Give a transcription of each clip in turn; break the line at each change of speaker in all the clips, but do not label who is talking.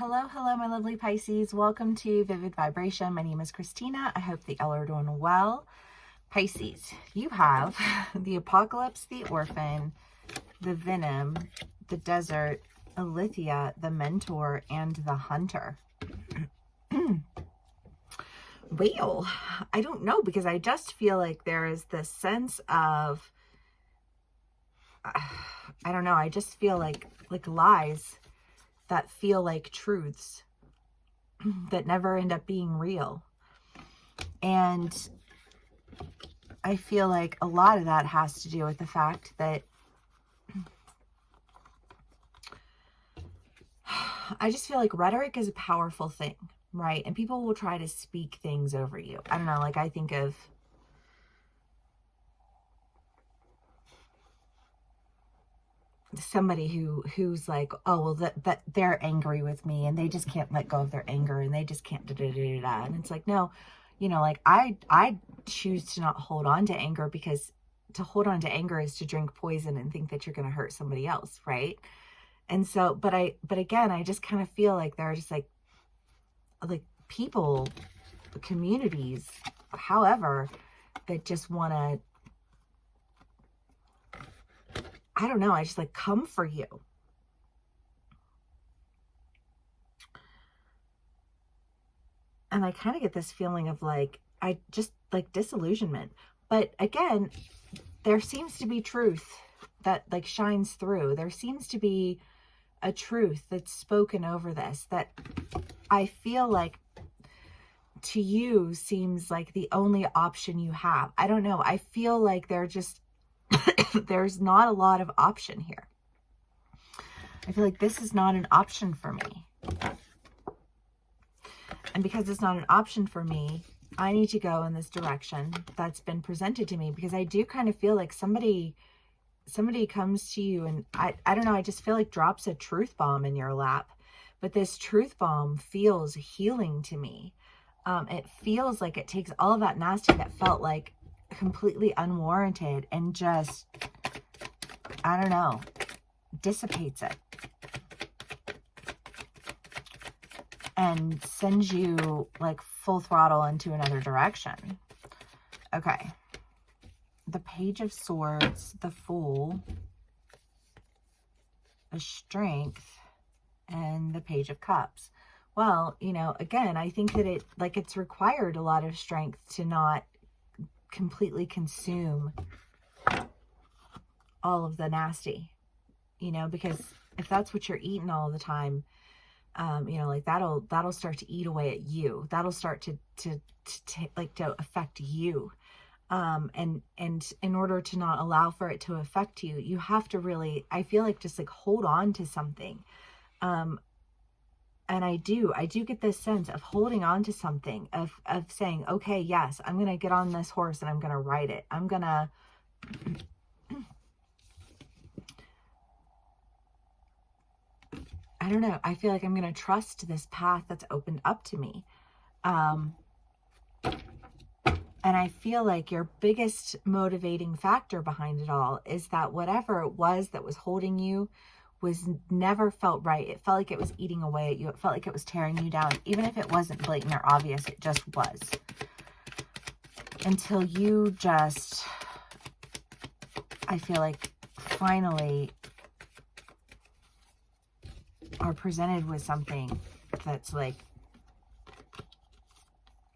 Hello, my lovely Pisces. Welcome to Vivid Vibration. My name is Christina. I hope that y'all are doing well. Pisces, you have the Apocalypse, the Orphan, the Venom, the Desert, Alithia, the Mentor, and the Hunter. Well, I don't know, because I just feel like there is this sense of, I don't know, I just feel like lies that feel like truths that never end up being real. And I feel like a lot of that has to do with the fact that I just feel like rhetoric is a powerful thing, right? And people will try to speak things over you. I don't know, like I think of somebody who's like, oh, well, that they're angry with me and they just can't let go of their anger and they just can't da-da-da-da-da. And it's like, no, you know, like I choose to not hold on to anger, because to hold on to anger is to drink poison and think that you're going to hurt somebody else, right? And so, but again, I just kind of feel like there are just like people, communities, however, that just want to, I don't know, I just like come for you. And I kind of get this feeling of like, I just like disillusionment. But again, there seems to be truth that like shines through. There seems to be a truth that's spoken over this that I feel like to you seems like the only option you have. I don't know. I feel like they're just, there's not a lot of option here. I feel like this is not an option for me. And because it's not an option for me, I need to go in this direction that's been presented to me, because I do kind of feel like somebody comes to you and I don't know, I just feel like drops a truth bomb in your lap. But this truth bomb feels healing to me. It feels like it takes all of that nasty that felt like completely unwarranted and just, I don't know, dissipates it and sends you like full throttle into another direction. Okay. The Page of Swords, the Fool, the Strength, and the Page of Cups. Well, you know, again, I think that it's required a lot of strength to not completely consume all of the nasty, you know, because if that's what you're eating all the time, you know, like that'll start to eat away at you. That'll start to affect you. And in order to not allow for it to affect you, you have to really, I feel like, just like hold on to something. And I do get this sense of holding on to something, of saying, okay, yes, I'm going to get on this horse and I'm going to ride it. I'm going to, I don't know. I feel like I'm going to trust this path that's opened up to me. And I feel like your biggest motivating factor behind it all is that whatever it was that was holding you was never felt right. It felt like it was eating away at you. It felt like it was tearing you down. Even if it wasn't blatant or obvious, it just was. Until you just, I feel like, finally are presented with something that's like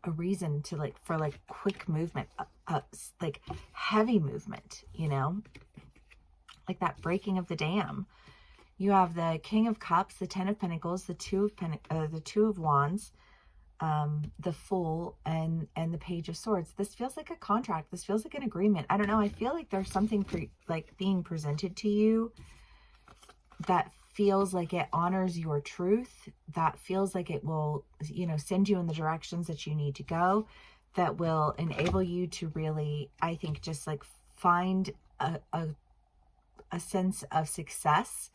a reason to like, for like quick movement, like heavy movement, you know, like that breaking of the dam. You have the King of Cups, the Ten of Pentacles, the Two of Wands, the Fool, and the Page of Swords. This feels like a contract. This feels like an agreement. I don't know. I feel like there's something like being presented to you that feels like it honors your truth, that feels like it will, you know, send you in the directions that you need to go, that will enable you to really, I think, just like find a sense of success,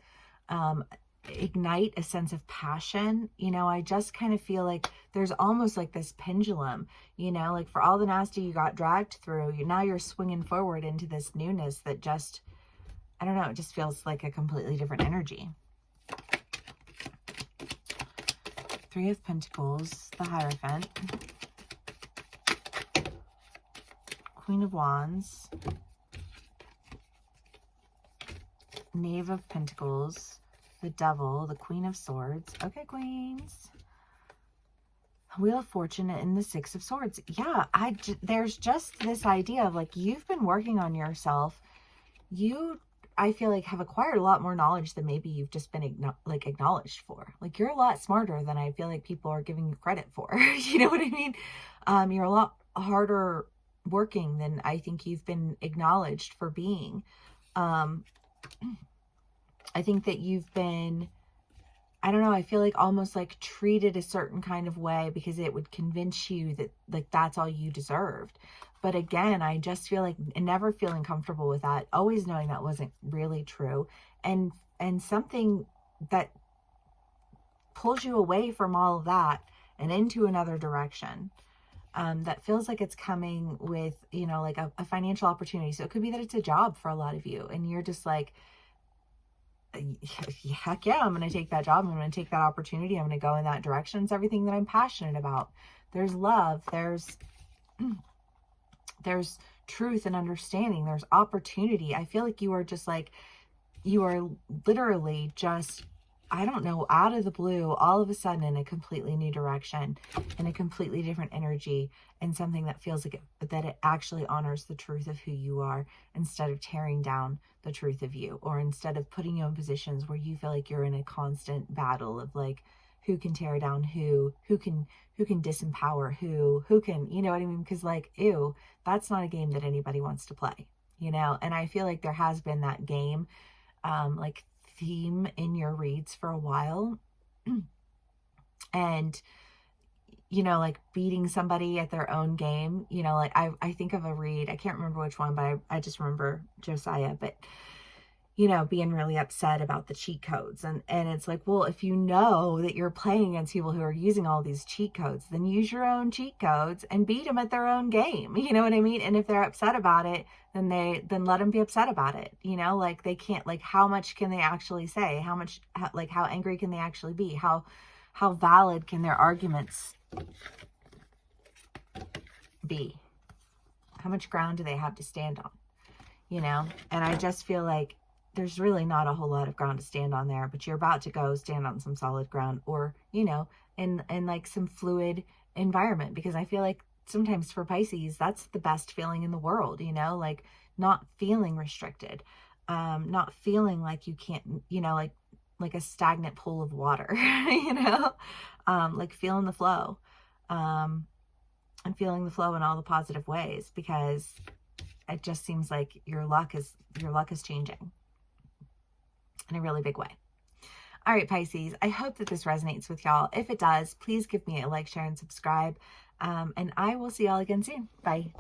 ignite a sense of passion. You know, I just kind of feel like there's almost like this pendulum, you know, like for all the nasty you got dragged through, now you're swinging forward into this newness that just, I don't know, it just feels like a completely different energy. Three of Pentacles, the Hierophant, Queen of Wands, Knave of Pentacles, the Devil, the Queen of Swords. Okay, Queens. Wheel of Fortune and the Six of Swords. Yeah, there's just this idea of like, you've been working on yourself. You, I feel like, have acquired a lot more knowledge than maybe you've just been acknowledged for. Like, you're a lot smarter than I feel like people are giving you credit for. You know what I mean? You're a lot harder working than I think you've been acknowledged for being. I think that you've been, I don't know, I feel like almost like treated a certain kind of way because it would convince you that like that's all you deserved. But again, I just feel like never feeling comfortable with that, always knowing that wasn't really true, and something that pulls you away from all of that and into another direction. That feels like it's coming with, you know, like a financial opportunity. So it could be that it's a job for a lot of you and you're just like, heck yeah, I'm going to take that job. I'm going to take that opportunity. I'm going to go in that direction. It's everything that I'm passionate about. There's love. There's truth and understanding. There's opportunity. I feel like you are just like, you are literally just, I don't know, out of the blue, all of a sudden in a completely new direction, in a completely different energy, and something that feels like that it actually honors the truth of who you are instead of tearing down the truth of you, or instead of putting you in positions where you feel like you're in a constant battle of like, who can tear down who can disempower who can, you know what I mean? Because like, ew, that's not a game that anybody wants to play, you know? And I feel like there has been that game, like theme in your reads for a while. And, you know, like beating somebody at their own game, you know, like I think of a read, I can't remember which one, but I just remember Josiah, but you know, being really upset about the cheat codes. And it's like, well, if you know that you're playing against people who are using all these cheat codes, then use your own cheat codes and beat them at their own game. You know what I mean? And if they're upset about it, then let them be upset about it. You know, like they can't, like, how much can they actually say? How angry can they actually be? How valid can their arguments be? How much ground do they have to stand on? You know? And I just feel like there's really not a whole lot of ground to stand on there, but you're about to go stand on some solid ground, or, you know, in like some fluid environment, because I feel like sometimes for Pisces, that's the best feeling in the world, you know, like not feeling restricted, not feeling like you can't, you know, like a stagnant pool of water, you know, like feeling the flow, and feeling the flow in all the positive ways, because it just seems like your luck is changing in a really big way. All right, Pisces, I hope that this resonates with y'all. If it does, please give me a like, share, and subscribe. And I will see y'all again soon. Bye.